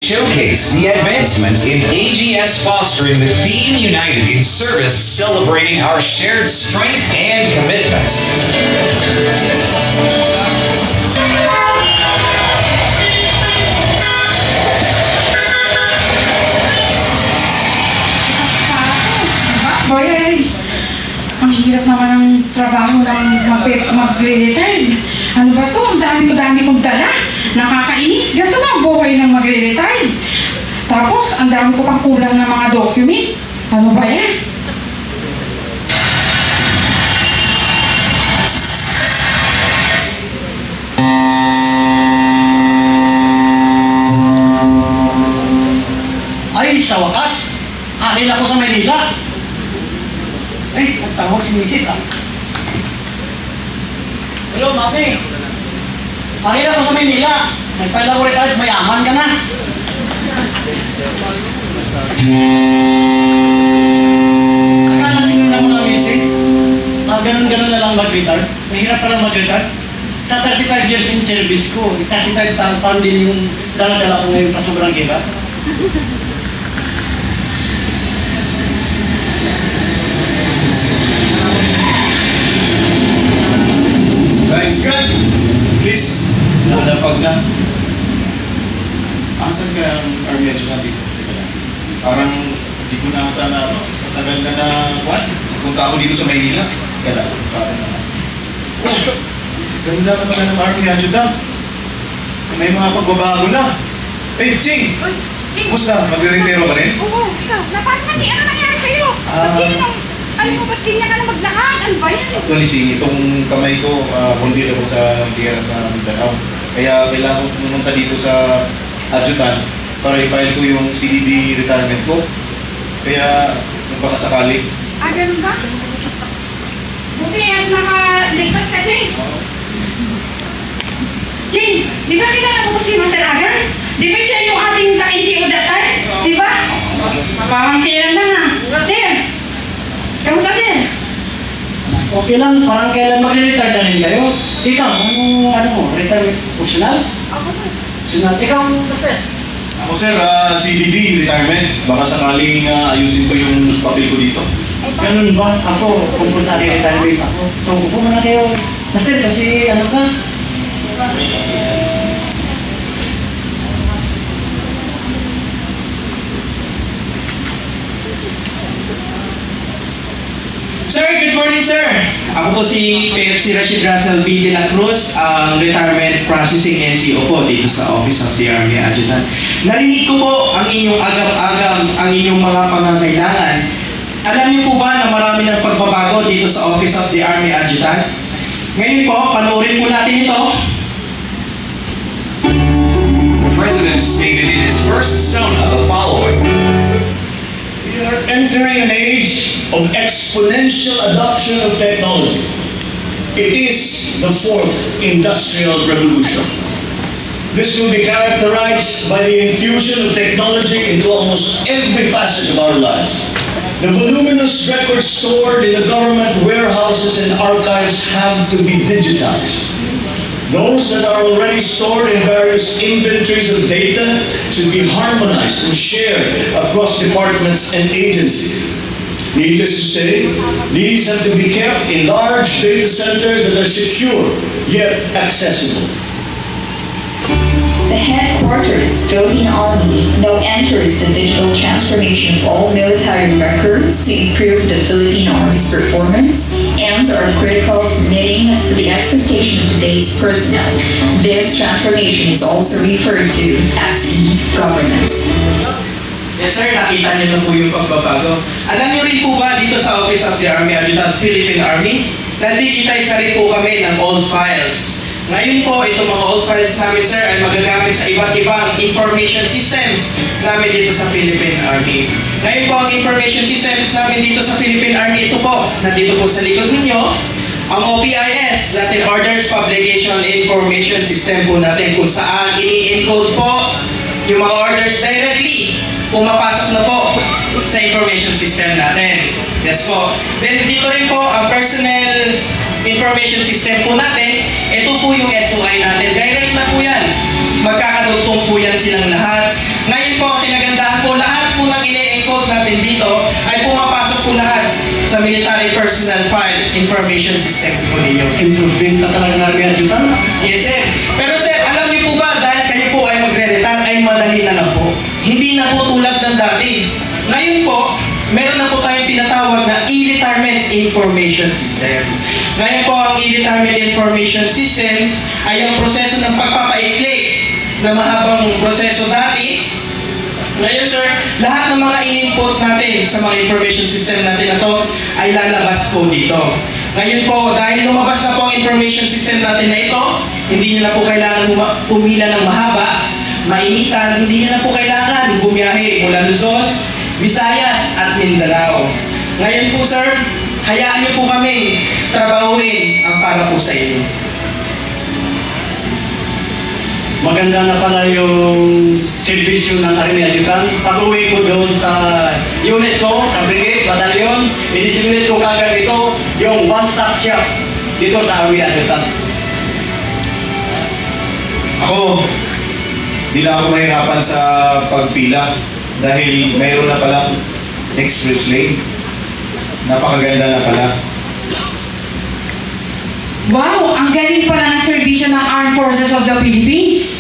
showcase the advancements in AGS fostering the theme United in Service, celebrating our shared strength and commitment. Boy, ang hirap naman ng trabaho ng mag-re-retired. Ano ba to? Ang dami kong dala. Nakakainis. Ganito na ang buhay ng mag-re-retired. Tapos, ang dami ko pang kulang ng mga document. Ano ba yan? Ay, sa wakas, akin ako sa Manila. Ay, nagtawag si Mrs. Hello, mami. Akin ako sa Manila. Nagpala ko retired, mayaman ka na. Akala siguro naman ng Mrs. Ganun-ganun na lang mag-retard. Mahirap pa lang mag-retard. Sa 35 years in service ko, 35,000 din yung dala-dala ko ngayon sa sobrang hirap. Thanks, God. Please, nadapag na. Asan ka ang army adjutant dito? Parang di ko na ata na, sa tagal na what? Punta ako dito sa Maynila. Kaya parang ganda naman na ng army adjutant. May mga pagbabago na. Hey, Ching! Kumusta? Magre-retiro ka rin? Oo, ikaw. Napakati, ano nangyari sa'yo? Ano mo, ba't ganyan ka na maglakad? Ano ba yan? Actually, Ching, itong kamay ko, bundil ako sa tira sa Mindanao. Kaya kailangan ko pumunta dito sa adjutant para i-file ko yung CDD retirement ko. Kaya, baka sakali. Ganun ba? Buti at nakaligtas ka, Ching. Ching, di ba kilala mo si Master Agar? Di ba siya yung ating ka-NGO that time? Di ba? Parang kailan lang Sir, kamusta, sir? Okay lang, parang kailan mag-retard na rin kayo. Ikaw, ano mo, retard optional? Ako, sir. Optional. Ikaw, sir? Ako, sir, CDD retirement. Baka sakaling ayusin ko yung papel ko dito. Ganun ba? Ako, kung sa retirement ako. So, upo muna kayo. Master, kasi ano ka? Sir, good morning, sir. Ako po si PFC Rashid Russell B. De La Cruz, ang Retirement Processing NCO po dito sa Office of the Army Adjutant. Narinig ko po ang inyong agam-agam, ang inyong mga pangangailangan. Alam niyo po ba na marami ng pagbabago dito sa Office of the Army Adjutant? Ngayon po, panoorin po natin ito. The President stated in his first persona the following. We are entering an age of exponential adoption of technology. It is the fourth industrial revolution. This will be characterized by the infusion of technology into almost every facet of our lives. The voluminous records stored in the government warehouses and archives have to be digitized. Those that are already stored in various inventories of data should be harmonized and shared across departments and agencies. Needless to say, these have to be kept in large data centers that are secure yet accessible. The headquarters, Philippine Army, now enters the digital transformation of all military records to improve the Philippine Army's performance and are critical to meeting the expectation of today's personnel. This transformation is also referred to as e-government. Yes, sir, nakita niyo na po yung pagbabago. Alam niyo rin po ba dito sa Office of the Army Adjutant, Philippine Army, na-digitize na rin po kami ng old files. Ngayon po, itong mga old files namin, sir, ay magagamit sa iba't ibang information system namin dito sa Philippine Army. Ngayon po, ang information systems namin dito sa Philippine Army, ito po, nandito po sa likod ninyo, ang OPIS, natin Orders Publication Information System po natin, kung saan ini-encode po yung mga orders directly, pumapasok na po sa information system natin. Yes po. Then dito rin po, ang personnel information system po natin, ito po yung SOI natin. Direct na po yan. Magkakadugtong po yan silang lahat. Ngayon po lahat sa Military Personnel File Information System po ninyo. Improvement na talaga na rin adjutant. Yes, sir. Pero sir, alam niyo po ba, dahil kayo po ay magre-retire, ay madali na lang po. Hindi na po tulad ng dati. Ngayon po, meron na po tayong tinatawag na e-retirement information system. Ngayon po, ang e-retirement information system ay ang proseso ng pagpapaikli na mahabang proseso dati. Ngayon sir, lahat ng mga in-input natin sa mga information system natin na to ay lalabas po dito. Ngayon po, dahil lumabas na po ang information system natin na ito, hindi nyo na po kailangan pumila ng mahaba, mainitan, hindi nyo na po kailangan bumiyahe mula Luzon, Visayas at Mindanao. Ngayon po sir, hayaan nyo po kami trabahuin ang para po sa inyo. Maganda na pala yung servisyo ng Army Adjutant. Pag-uwi ko doon sa unit ko, sa brigade, batalyon, i-designate ko kagad ito, yung one-stop shop dito sa Army Adjutant. Ako, di lang ako mahirapan sa pagpila dahil mayroon na palang express lane. Napakaganda na pala. Wow, ang galing pala ng serbisyo ng Armed Forces of the Philippines.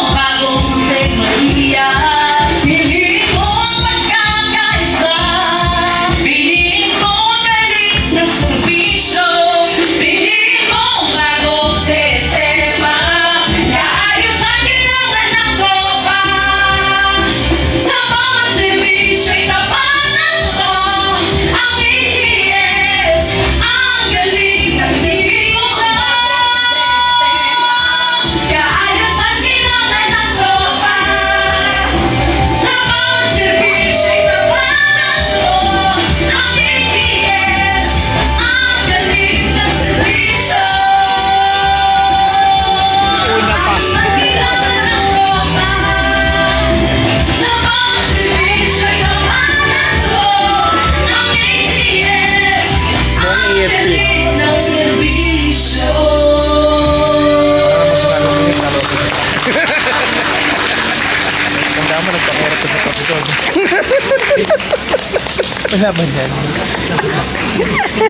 Bagong naman nagpakirap ko sa kapitol. Wala ba yan?